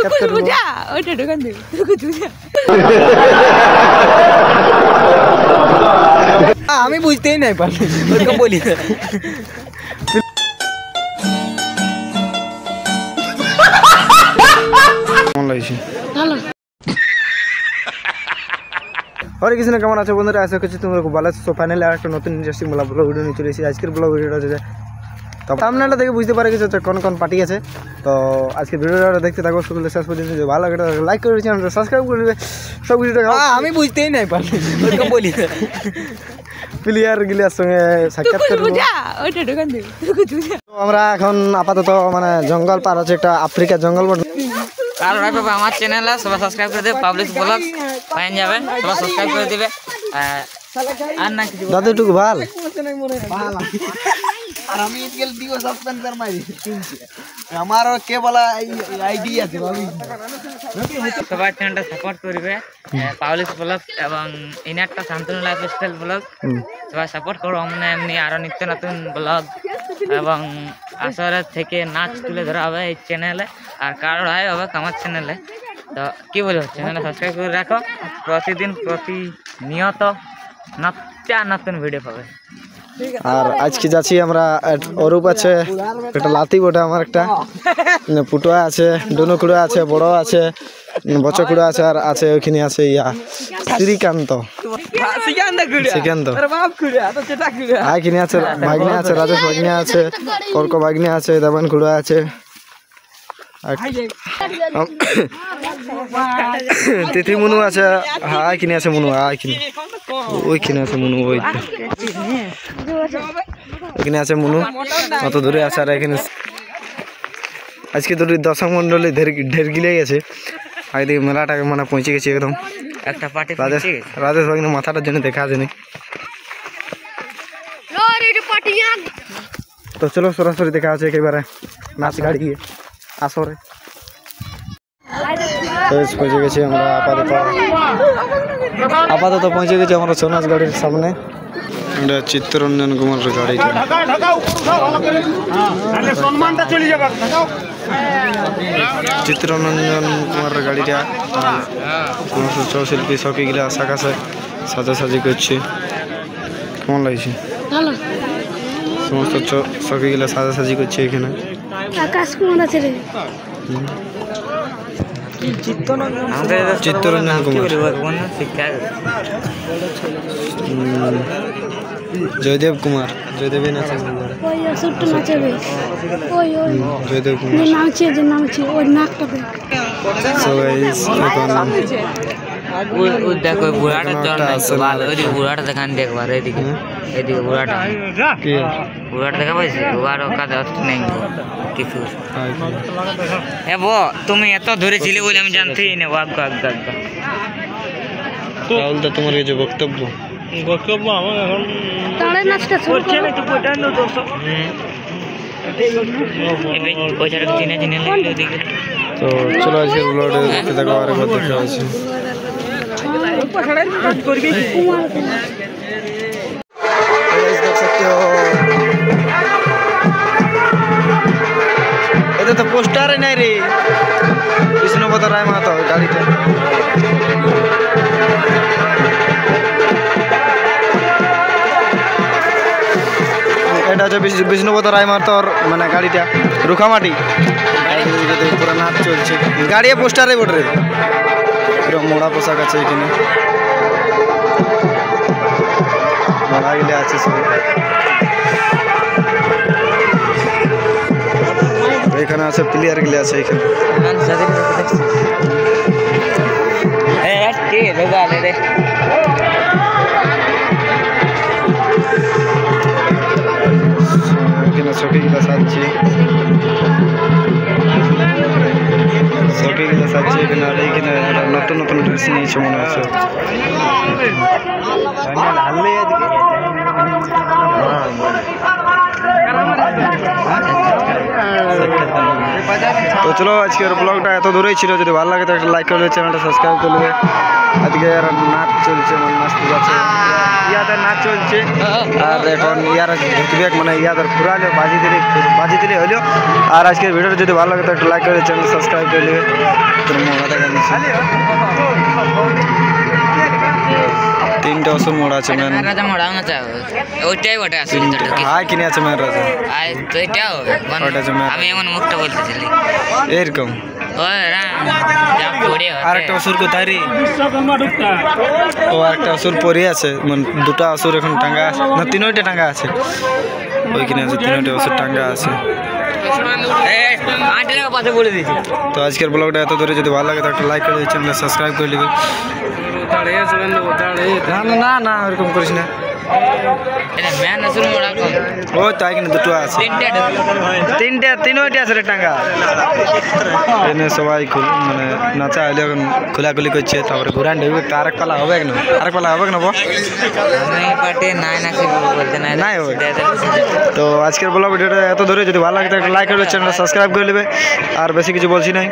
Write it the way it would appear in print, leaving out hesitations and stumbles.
সাক্ষাৎ করব ওইটা দোকান দে বুঝা আমি বুঝতেই নাই পারি ওরকম বলি কেমন লাগছে ভালো হরে কৃষ্ণ কেমন আছো বন্ধুরা আশা করছি তোমরা খুব ভালো আছো। তো ফাইনালি আর একটা নতুন ইন্টারেস্টিং ব্লগ ভিডিও নিয়ে চলে এসেছি। আজকের ব্লগ ভিডিওটা হচ্ছে তো সামনেটা দেখে বুঝতে পারে কিছু কোন কোন পার্টি আছে। তো আজকে ভিডিওটা দেখতে থাকো শুরু শেষ পর্যন্ত। যদি ভালো লাগে লাইক করে চ্যানেলটা সাবস্ক্রাইব করে দেবে। সব কিছুটা আমি বুঝতেই নাই পারি ওরকম বলি প্লেয়ার গিলার সঙ্গে সাক্ষাৎ করব ওইটা দোকান দে আমরা এখন আপাতত মানে জঙ্গল পার হচ্ছে একটা আফ্রিকার জঙ্গল আর ভাই বাবা আমার চ্যানেলে সবাই সাবস্ক্রাইব করে দেবে পাবলিক ব্লগ পাইন যাবে সবাই সাবস্ক্রাইব করে দিবে আর না কিছু দাদু টুকু ভাল আর আমি ইটকেল দিব সাসপেন্ড কর মারি আমারও কে বলা আইডিয়া আছে ভাবি সবাই চ্যানেলটা সাপোর্ট করবে পাবলিক ব্লগ এবং ইনারটা শান্তনু লাইফস্টাইল ব্লগ সবাই সাপোর্ট করো। আমরা এমনি আরো নিত্য নতুন ব্লগ এবং আসরের থেকে নাচ তুলে ধরা হবে এই চ্যানেলে আর কারো হয় হবে আমার চ্যানেলে। তো কি বলবো চ্যানেলটা সাবস্ক্রাইব করে রাখো। প্রতিদিন প্রতিনিয়ত নতুন ভিডিও পাবে। আর আজকে যাচ্ছি আমরা অরূপ আছে একটা লাতি বটে আমার একটা পুটুয়া আছে ডুনুকুড়া আছে বড় আছে বচকুড়া আছে আর আছে ওইখানে আছে ইয়া শ্রীকান্ত শ্রীকান্ত আইখানে আছে ভাগ্নে আছে রাজেশ ভাগ্নে আছে কর্ক ভাগ্নে আছে দেবান খুড়া আছে তিথি মুনু আছে হ্যাঁ আইখানে আছে মুনু আইখানে ওইখানে আছে মুনু ওইখানে আছে মুনু অত দূরে আছে। আর এখানে আজকে তো দর্শক মন্ডলী ঢের গিলে গেছে একদিকে মেলাটা মানে পৌঁছে গেছি একদম একটা পার্টি রাজেশ ভাগ্নে মাথাটার জন্য দেখা যায়নি। তো চলো সরাসরি দেখা আছে একেবারে নাচ গাড়ি গিয়ে আসরে পৌঁছে গেছি আমরা আপাতত পৌঁছে গেছি আমরা সোনাজ গাড়ির সামনে। এটা চিত্তরঞ্জন কুমারের গাড়িটা চিত্তরঞ্জন কুমারের গাড়িটা সমস্ত চৌশিল্পী সখীগুলা আশা কাছে সাজাসাজি করছে। কেমন লাগছে সমস্ত সখীগুলা সাজাসাজি করছে এখানে। আকাশ কুমার আছে রে চিত্তরঞ্জন কুমার জয়দেব কুমার জয়দেবের নাচে জয়দেব কুমার দেখো বুড়াটা বুড়াটা দেখান দেখবার এদিকে এদিকে বুড়াটা দেখা পাইছি নেই কিছু। হ্যাঁ বো তুমি এত ধরে ছিলে বলে আমি জানতেই না বাগ্য আজ্ঞা রাহুল দা তোমার এই যে বক্তব্য আমার এখন তালে নাচটা করছে না একটু পটান দাও দর্শক ওইটাকে চিনে চিনে লাগলে ওদিকে। তো চলো আজকে ব্লগে দেখতে থাকো আর একবার দেখা হচ্ছে এটা তো পোস্টারে নাই রে কৃষ্ণপদ রায় মাহাতো গাড়িটা এটা হচ্ছে বিষ্ণুপদ রায় মাহাতোর মানে গাড়িটা রুখামাটি পুরো নাচ চলছে গাড়ি পোস্টারে বটে পুরো মোড়া পোশাক আছে এখানে মোড়া গিলে আছে সব এখানে আছে প্লেয়ার গিলে আছে এখানে এখানে সখীগুলা সাজছে সখীগুলা সাজছে এখানে আর এইখানে নতুন নতুন ড্রেস নিয়েছে মনে হচ্ছে। তো চলো আজকের ব্লগটা এত দূরেই ছিল। যদি ভালো লাগে তো একটা লাইক করবে চ্যানেলটা সাবস্ক্রাইব করবে। আজকে আর নাচ চলছে নাচতে যাচ্ছে। ইয়াদের নাচ চলছে আর এখন ইয়ার ঢুকবে মানে ইয়াদের পুরালে বাজি দিলে হলো। আর আজকের ভিডিওটা যদি ভালো লাগে তো একটু লাইক করে চ্যানেল সাবস্ক্রাইব করে নেবে। তিনটা অসুর মোড় আছে মেন রাজা মোড়াও না চাও ওইটাই বটে আসলে হাই কিনে আছে মেন রাজা আই তো এটাও ওটা আছে মেন আমি এমন মুখটা বলতেছিলি এরকম ওই রা যা পড়ে আর একটা অসুর কোথায় রে ও একটা অসুর পরে আছে মানে দুটো অসুর এখন টাঙ্গা আছে না তিনটা টাঙ্গা আছে ওইখানে আছে তিনটা অসুর টাঙ্গা আছে। পাশে বলে দিয়েছি তো আজকের ব্লগটা এত ধরে যদি ভালো লাগে তো একটা লাইক করে দিচ্ছেন সাবস্ক্রাইব করে নেবে। না না না না ওরকম করিস না ম্যান আসলে মোড়া কম ও তাই কিনা দুটো আছে তিনটা আছে রে টাঙ্গা এনে সবাই মানে নাচা হলে এখন খোলাখুলি করছে তারপরে ঘুরান ঢুকবে তো আরেক পালা হবে না আমি পার্টি নাই নাচি বলতে নাই নাই হবে। তো আজকের ব্লগ ভিডিওটা এত ধরে যদি ভালো লাগে তো একটা লাইক করে চ্যানেলটা সাবস্ক্রাইব করে নেবে আর বেশি কিছু বলছি নাই।